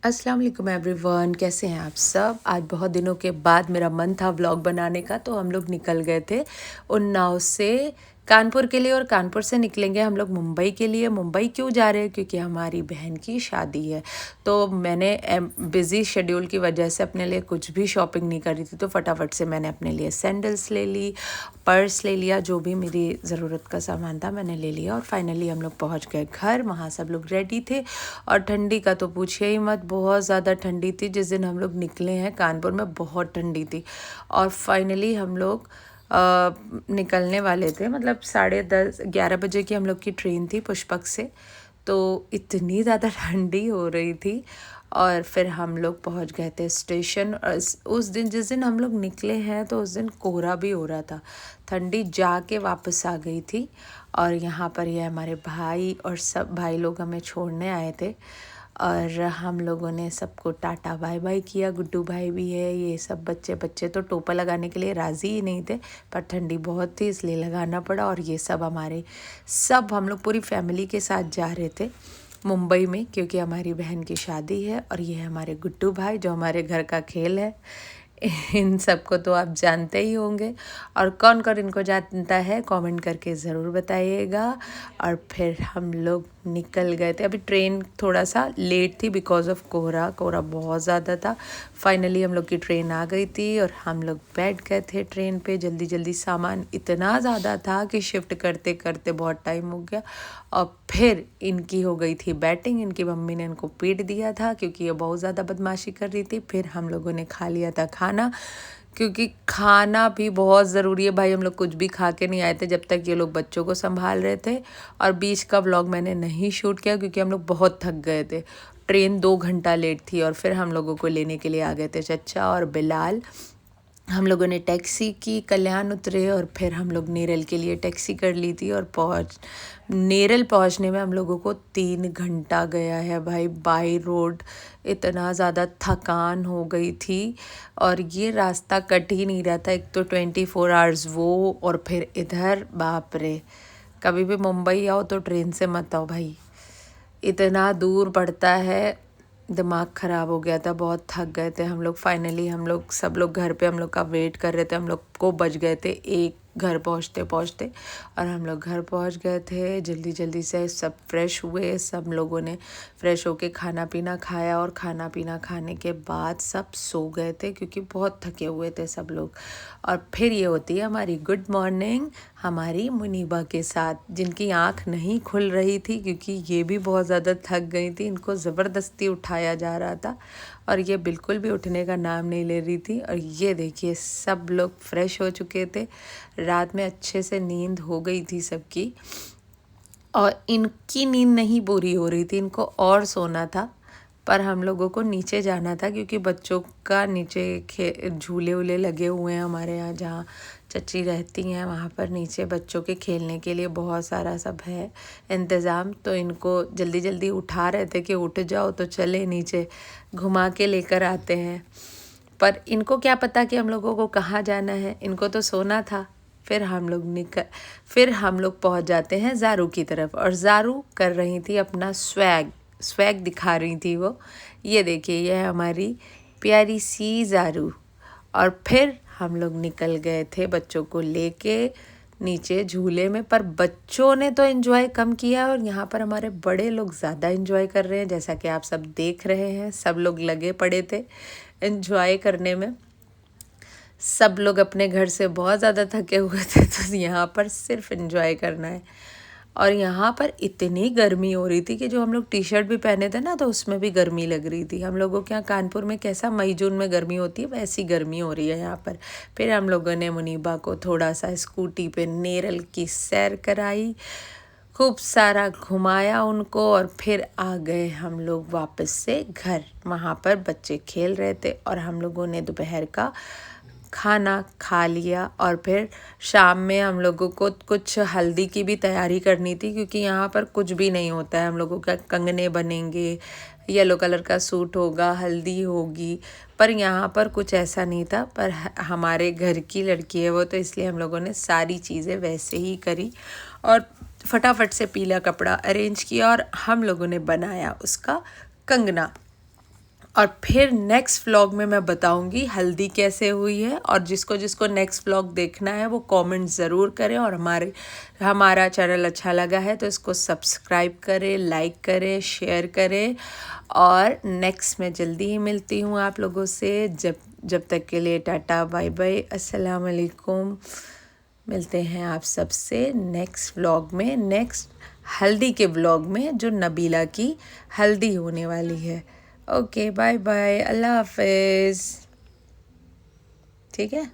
अस्सलाम वालेकुम एवरीवन, कैसे हैं आप सब। आज बहुत दिनों के बाद मेरा मन था व्लॉग बनाने का, तो हम लोग निकल गए थे उन्नाव से कानपुर के लिए, और कानपुर से निकलेंगे हम लोग मुंबई के लिए। मुंबई क्यों जा रहे हैं? क्योंकि हमारी बहन की शादी है। तो मैंने बिज़ी शेड्यूल की वजह से अपने लिए कुछ भी शॉपिंग नहीं करी थी, तो फटाफट से मैंने अपने लिए सैंडल्स ले ली, पर्स ले लिया, जो भी मेरी ज़रूरत का सामान था मैंने ले लिया। और फाइनली हम लोग पहुंच गए घर। वहाँ सब लोग रेडी थे, और ठंडी का तो पूछिए ही मत, बहुत ज़्यादा ठंडी थी। जिस दिन हम लोग निकले हैं कानपुर में बहुत ठंडी थी। और फाइनली हम लोग निकलने वाले थे, मतलब 10:30-11 बजे की हम लोग की ट्रेन थी पुष्पक से। तो इतनी ज़्यादा ठंडी हो रही थी, और फिर हम लोग पहुंच गए थे स्टेशन। उस दिन, जिस दिन हम लोग निकले हैं, तो उस दिन कोहरा भी हो रहा था। ठंडी जाके वापस आ गई थी। और यहाँ पर ये हमारे भाई और सब भाई लोग हमें छोड़ने आए थे, और हम लोगों ने सबको टाटा बाय बाय किया। गुड्डू भाई भी है, ये सब बच्चे तो टोपा लगाने के लिए राज़ी ही नहीं थे, पर ठंडी बहुत थी इसलिए लगाना पड़ा। और ये सब हम लोग पूरी फैमिली के साथ जा रहे थे मुंबई में, क्योंकि हमारी बहन की शादी है। और ये है हमारे गुड्डू भाई, जो हमारे घर का खेल है। इन सबको तो आप जानते ही होंगे, और कौन कौन इनको जानता है कमेंट करके ज़रूर बताइएगा। और फिर हम लोग निकल गए थे। अभी ट्रेन थोड़ा सा लेट थी बिकॉज ऑफ कोहरा बहुत ज़्यादा था। फाइनली हम लोग की ट्रेन आ गई थी, और हम लोग बैठ गए थे ट्रेन पे जल्दी जल्दी। सामान इतना ज़्यादा था कि शिफ्ट करते करते बहुत टाइम हो गया। और फिर इनकी हो गई थी बैटिंग। इनकी मम्मी ने इनको पीट दिया था क्योंकि ये बहुत ज़्यादा बदमाशी कर रही थी। फिर हम लोगों ने खा लिया था खाना, क्योंकि खाना भी बहुत ज़रूरी है भाई। हम लोग कुछ भी खा के नहीं आए थे जब तक ये लोग बच्चों को संभाल रहे थे। और बीच का व्लॉग मैंने नहीं शूट किया क्योंकि हम लोग बहुत थक गए थे। ट्रेन 2 घंटा लेट थी, और फिर हम लोगों को लेने के लिए आ गए थे चचा और बिलाल। हम लोगों ने टैक्सी की, कल्याण उतरे, और फिर हम लोग नेरल के लिए टैक्सी कर ली थी। और नेरल पहुंचने में हम लोगों को 3 घंटा गया है भाई, बाई रोड। इतना ज़्यादा थकान हो गई थी, और ये रास्ता कट ही नहीं रहा था। एक तो 24 आवर्स वो, और फिर इधर, बाप रे। कभी भी मुंबई आओ तो ट्रेन से मत आओ भाई, इतना दूर पड़ता है। दिमाग ख़राब हो गया था, बहुत थक गए थे हम लोग। फाइनली हम लोग सब लोग घर पे हम लोग का वेट कर रहे थे। हम लोग को बज गए थे 1 घर पहुंचते पहुंचते, और हम लोग घर पहुंच गए थे जल्दी जल्दी से। सब फ्रेश हुए, सब लोगों ने फ्रेश होके खाना पीना खाया, और खाना पीना खाने के बाद सब सो गए थे क्योंकि बहुत थके हुए थे सब लोग। और फिर ये होती है हमारी गुड मॉर्निंग हमारी मुनीबा के साथ, जिनकी आंख नहीं खुल रही थी क्योंकि ये भी बहुत ज़्यादा थक गई थी। इनको ज़बरदस्ती उठाया जा रहा था, और ये बिल्कुल भी उठने का नाम नहीं ले रही थी। और ये देखिए, सब लोग फ्रेश हो चुके थे। रात में अच्छे से नींद हो गई थी सबकी, और इनकी नींद नहीं पूरी हो रही थी, इनको और सोना था। पर हम लोगों को नीचे जाना था क्योंकि बच्चों का नीचे झूले वूले लगे हुए हैं हमारे यहाँ, जहाँ चची रहती हैं वहाँ पर नीचे बच्चों के खेलने के लिए बहुत सारा सब है इंतज़ाम। तो इनको जल्दी जल्दी उठा रहे थे कि उठ जाओ तो चले नीचे, घुमा के लेकर आते हैं। पर इनको क्या पता कि हम लोगों को कहाँ जाना है, इनको तो सोना था। फिर हम लोग पहुँच जाते हैं ज़ारू की तरफ, और ज़ारू कर रही थी अपना स्वैग दिखा रही थी वो। ये देखिए, ये है हमारी प्यारी सी ज़ारू। और फिर हम लोग निकल गए थे बच्चों को लेके नीचे झूले में। पर बच्चों ने तो एंजॉय कम किया, और यहाँ पर हमारे बड़े लोग ज़्यादा एंजॉय कर रहे हैं, जैसा कि आप सब देख रहे हैं। सब लोग लगे पड़े थे एंजॉय करने में। सब लोग अपने घर से बहुत ज़्यादा थके हुए थे, तो यहाँ पर सिर्फ एंजॉय करना है। और यहाँ पर इतनी गर्मी हो रही थी कि जो हम लोग टी शर्ट भी पहने थे ना, तो उसमें भी गर्मी लग रही थी। हम लोगों के यहाँ कानपुर में कैसा मई जून में गर्मी होती है, वैसी गर्मी हो रही है यहाँ पर। फिर हम लोगों ने मुनीबा को थोड़ा सा स्कूटी पे नेरल की सैर कराई, खूब सारा घुमाया उनको, और फिर आ गए हम लोग वापस से घर। वहाँ पर बच्चे खेल रहे थे, और हम लोगों ने दोपहर का खाना खा लिया। और फिर शाम में हम लोगों को कुछ हल्दी की भी तैयारी करनी थी, क्योंकि यहाँ पर कुछ भी नहीं होता है। हम लोगों का कंगने बनेंगे, येलो कलर का सूट होगा, हल्दी होगी, पर यहाँ पर कुछ ऐसा नहीं था। पर हमारे घर की लड़की है वो, तो इसलिए हम लोगों ने सारी चीज़ें वैसे ही करी, और फटाफट से पीला कपड़ा अरेंज किया, और हम लोगों ने बनाया उसका कंगना। और फिर नेक्स्ट व्लॉग में मैं बताऊंगी हल्दी कैसे हुई है। और जिसको जिसको नेक्स्ट व्लॉग देखना है वो कमेंट ज़रूर करें। और हमारा चैनल अच्छा लगा है तो इसको सब्सक्राइब करें, लाइक करें, शेयर करें। और नेक्स्ट में जल्दी ही मिलती हूँ आप लोगों से। जब तक के लिए टाटा, बाय बाय, अस्सलाम वालेकुम। मिलते हैं आप सबसे नेक्स्ट व्लॉग में, नेक्स्ट हल्दी के व्लॉग में, जो नबीला की हल्दी होने वाली है। ओके, बाय बाय, अल्लाह हाफिज़। ठीक है।